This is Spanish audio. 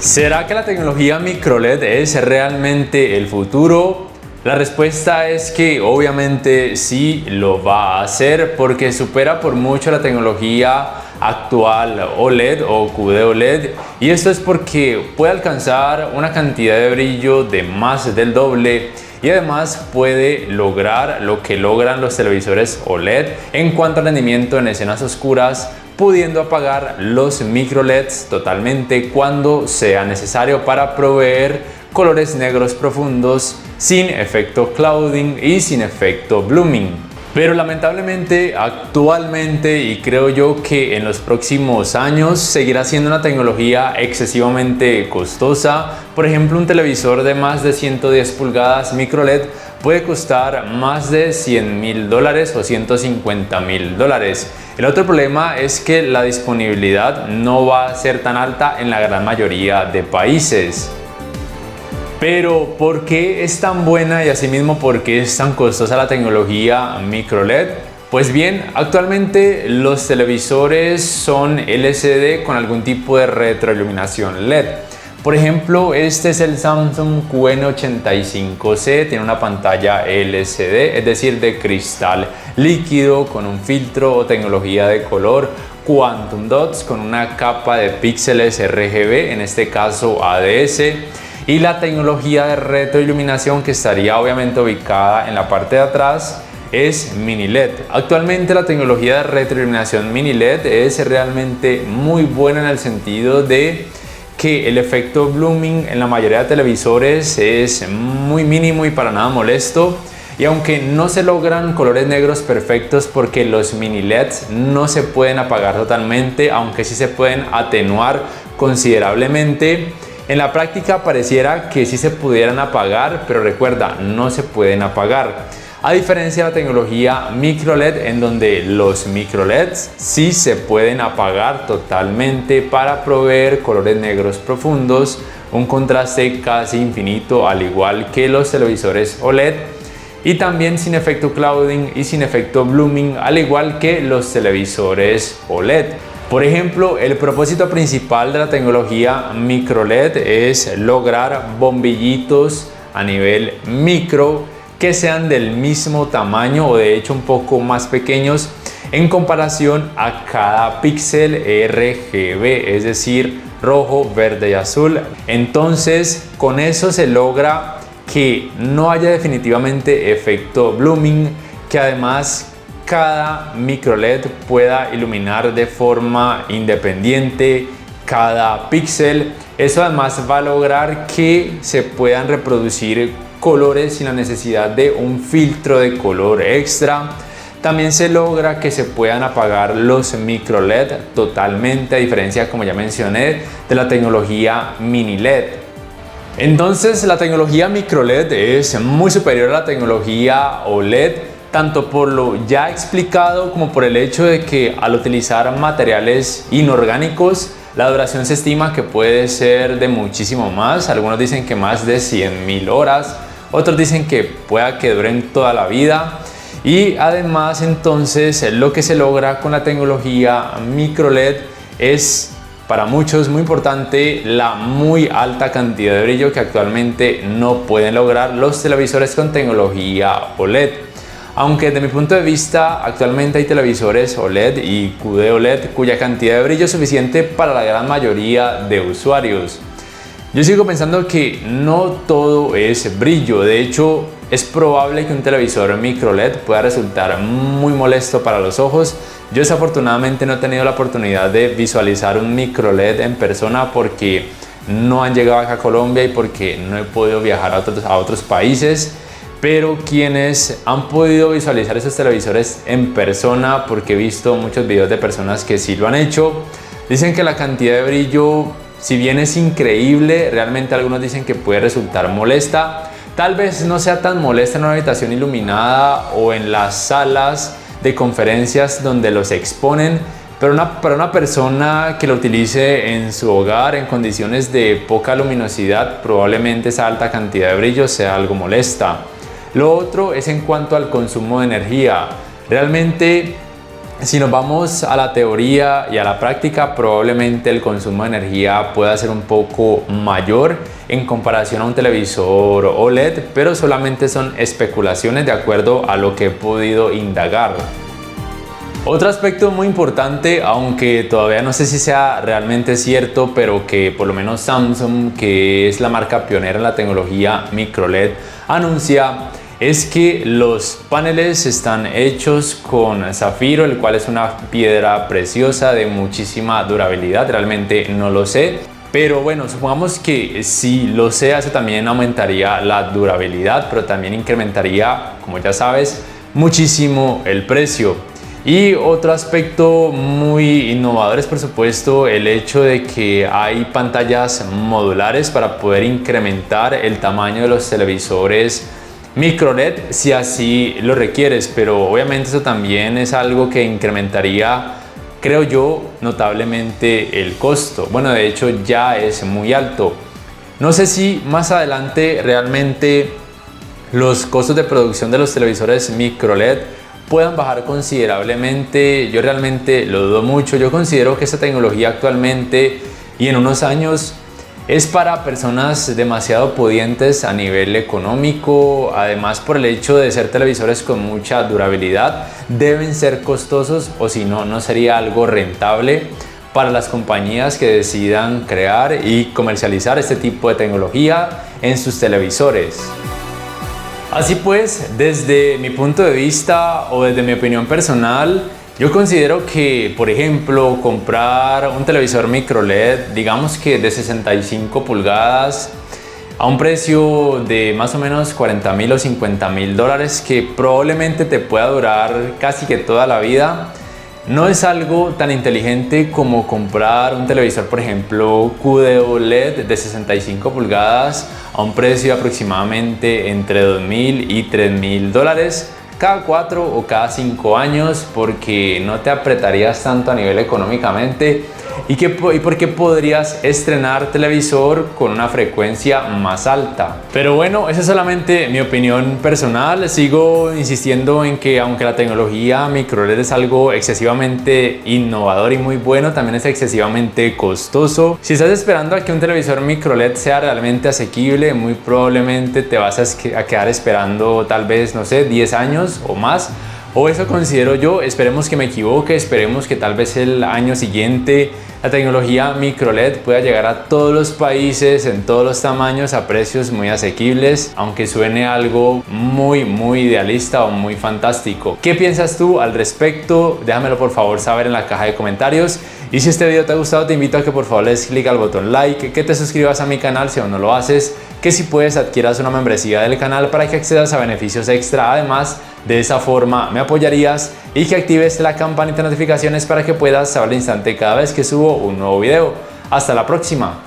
¿Será que la tecnología microLED es realmente el futuro? La respuesta es que obviamente sí lo va a hacer porque supera por mucho la tecnología actual OLED o QD-OLED, y esto es porque puede alcanzar una cantidad de brillo de más del doble y además puede lograr lo que logran los televisores OLED en cuanto a rendimiento en escenas oscuras, pudiendo apagar los micro LEDs totalmente cuando sea necesario para proveer colores negros profundos sin efecto clouding y sin efecto blooming. Pero lamentablemente actualmente, y creo yo que en los próximos años, seguirá siendo una tecnología excesivamente costosa. Por ejemplo, un televisor de más de 110 pulgadas micro LED puede costar más de $100.000 o $150.000. El otro problema es que la disponibilidad no va a ser tan alta en la gran mayoría de países. Pero ¿por qué es tan buena y asimismo por qué es tan costosa la tecnología micro LED? Pues bien, actualmente los televisores son LCD con algún tipo de retroiluminación LED. Por ejemplo, este es el Samsung QN85C, tiene una pantalla LCD, es decir, de cristal líquido con un filtro o tecnología de color Quantum Dots con una capa de píxeles RGB, en este caso ADS. Y la tecnología de retroiluminación, que estaría obviamente ubicada en la parte de atrás, es Mini LED. Actualmente la tecnología de retroiluminación Mini LED es realmente muy buena en el sentido de que el efecto blooming en la mayoría de televisores es muy mínimo y para nada molesto. Y aunque no se logran colores negros perfectos porque los mini LEDs no se pueden apagar totalmente, aunque sí se pueden atenuar considerablemente, en la práctica pareciera que sí se pudieran apagar, pero recuerda, no se pueden apagar. A diferencia de la tecnología micro LED, en donde los micro LEDs sí se pueden apagar totalmente para proveer colores negros profundos, un contraste casi infinito al igual que los televisores OLED, y también sin efecto clouding y sin efecto blooming al igual que los televisores OLED. Por ejemplo, el propósito principal de la tecnología micro LED es lograr bombillitos a nivel micro que sean del mismo tamaño o de hecho un poco más pequeños en comparación a cada píxel RGB, es decir, rojo, verde y azul. Entonces, con eso se logra que no haya definitivamente efecto blooming, que además cada micro LED pueda iluminar de forma independiente cada píxel. Eso además va a lograr que se puedan reproducir colores sin la necesidad de un filtro de color extra. También se logra que se puedan apagar los micro LED totalmente, a diferencia, como ya mencioné, de la tecnología mini LED. Entonces la tecnología micro LED es muy superior a la tecnología OLED, tanto por lo ya explicado como por el hecho de que al utilizar materiales inorgánicos, la duración se estima que puede ser de muchísimo más. Algunos dicen que más de 100.000 horas, otros dicen que pueda que duren toda la vida. Y además entonces lo que se logra con la tecnología micro LED es para muchos muy importante la muy alta cantidad de brillo que actualmente no pueden lograr los televisores con tecnología OLED. Aunque desde mi punto de vista actualmente hay televisores OLED y QD-OLED cuya cantidad de brillo es suficiente para la gran mayoría de usuarios. Yo sigo pensando que no todo es brillo. De hecho, es probable que un televisor micro LED pueda resultar muy molesto para los ojos. Yo desafortunadamente no he tenido la oportunidad de visualizar un micro LED en persona porque no han llegado acá a Colombia y porque no he podido viajar a otros países. Pero quienes han podido visualizar esos televisores en persona, porque he visto muchos videos de personas que sí lo han hecho, dicen que la cantidad de brillo, si bien es increíble, realmente algunos dicen que puede resultar molesta. Tal vez no sea tan molesta en una habitación iluminada o en las salas de conferencias donde los exponen, pero para una persona que lo utilice en su hogar en condiciones de poca luminosidad, probablemente esa alta cantidad de brillo sea algo molesta. Lo otro es en cuanto al consumo de energía. Realmente Si nos vamos a la teoría y a la práctica, probablemente el consumo de energía pueda ser un poco mayor en comparación a un televisor OLED, pero solamente son especulaciones de acuerdo a lo que he podido indagar. Otro aspecto muy importante, aunque todavía no sé si sea realmente cierto, pero que por lo menos Samsung, que es la marca pionera en la tecnología microLED, anuncia, es que los paneles están hechos con zafiro, el cual es una piedra preciosa de muchísima durabilidad. Realmente no lo sé, pero bueno, supongamos que si lo sé, eso también aumentaría la durabilidad, pero también incrementaría, como ya sabes, muchísimo el precio. Y otro aspecto muy innovador es, por supuesto, el hecho de que hay pantallas modulares para poder incrementar el tamaño de los televisores microLED si así lo requieres, pero obviamente eso también es algo que incrementaría, creo yo, notablemente el costo. Bueno, de hecho ya es muy alto. No sé si más adelante realmente los costos de producción de los televisores microLED puedan bajar considerablemente. Yo realmente lo dudo mucho. Yo considero que esta tecnología actualmente y en unos años es para personas demasiado pudientes a nivel económico. Además, por el hecho de ser televisores con mucha durabilidad, deben ser costosos, o si no, no sería algo rentable para las compañías que decidan crear y comercializar este tipo de tecnología en sus televisores. Así pues, desde mi punto de vista o desde mi opinión personal, yo considero que, por ejemplo, comprar un televisor microLED, digamos que de 65 pulgadas, a un precio de más o menos $40,000 o $50,000, que probablemente te pueda durar casi que toda la vida, no es algo tan inteligente como comprar un televisor, por ejemplo, QD-OLED de 65 pulgadas a un precio de aproximadamente entre $2,000 y $3,000 cada 4 o cada 5 años, porque no te apretarías tanto a nivel económicamente y porque podrías estrenar televisor con una frecuencia más alta. Pero bueno, esa es solamente mi opinión personal. Sigo insistiendo en que aunque la tecnología microLED es algo excesivamente innovador y muy bueno, también es excesivamente costoso. Si estás esperando a que un televisor microLED sea realmente asequible, muy probablemente te vas a quedar esperando tal vez, no sé, 10 años o más. O eso considero yo. Esperemos que me equivoque, esperemos que tal vez el año siguiente la tecnología microLED pueda llegar a todos los países en todos los tamaños a precios muy asequibles, aunque suene algo muy idealista o muy fantástico. ¿Qué piensas tú al respecto? Déjamelo por favor saber en la caja de comentarios. Y si este video te ha gustado, te invito a que por favor le des clic al botón like, que te suscribas a mi canal si aún no lo haces, que si puedes adquieras una membresía del canal para que accedas a beneficios extra. Además, de esa forma me apoyarías, y que actives la campanita de notificaciones para que puedas saber al instante cada vez que subo un nuevo video. Hasta la próxima.